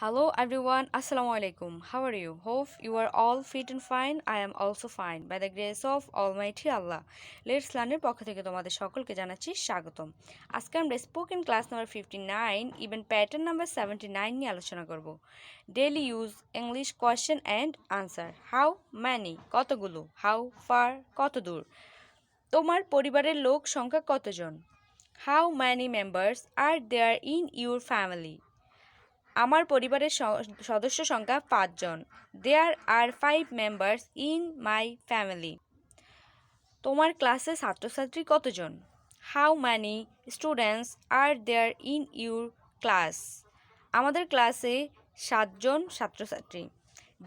Hello everyone, Assalamu alaikum. How are you? Hope you are all fit and fine. I am also fine. By the grace of Almighty Allah. Let's learn এর পক্ষ থেকে তোমাদের সকলকে জানাচ্ছি স্বাগতম। আজকে আমরা spoken class number 59 even pattern number 79 নিয়ে আলোচনা করব। Daily use English question and answer. How many কতগুলো, হাউ ফার কত দূর, তোমার পরিবারের লোক সংখ্যা কতজন, how many members are there in your family, আমার পরিবারের সদস্য সংখ্যা ৫ জন। There are 5 members in my family. তোমার ক্লাসে ছাত্রছাত্রী কতজন, how many students are there in your class, আমাদের ক্লাসে ৭ জন ছাত্রছাত্রী।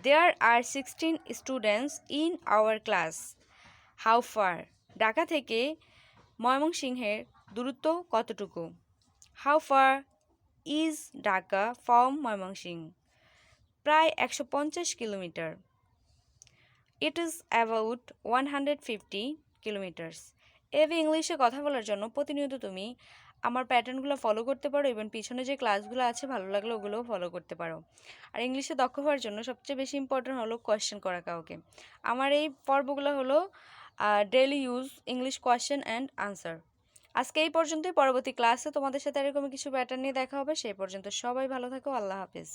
দেয়ার আর 16 students in our class. How far Dhaka থেকে ময়মনসিংহের দূরত্ব কতটুকু, how far is Dhaka from Mymensingh, প্রায় ১৫০ kilometre. It is about 150 kilometres. এভাবে ইংলিশে কথা বলার জন্য প্রতিনিয়ত তুমি আমার প্যাটার্নগুলো ফলো করতে পারো এবং পিছনে যে ক্লাসগুলো আছে ভালো লাগলে ওগুলোও ফলো করতে পারো। আর ইংলিশে দক্ষ হওয়ার জন্য সবচেয়ে বেশি ইম্পর্টেন্ট হলো কোয়েশ্চেন করা কাউকে। আমার এই পর্বগুলো হলো daily use English question and answer. আজকে এই পর্যন্তই। পরবর্তী ক্লাসে তোমাদের সাথে এরকম কিছু প্যাটার্ন নিয়ে দেখা হবে। সেই পর্যন্ত সবাই ভালো থাকো। আল্লাহ হাফেজ।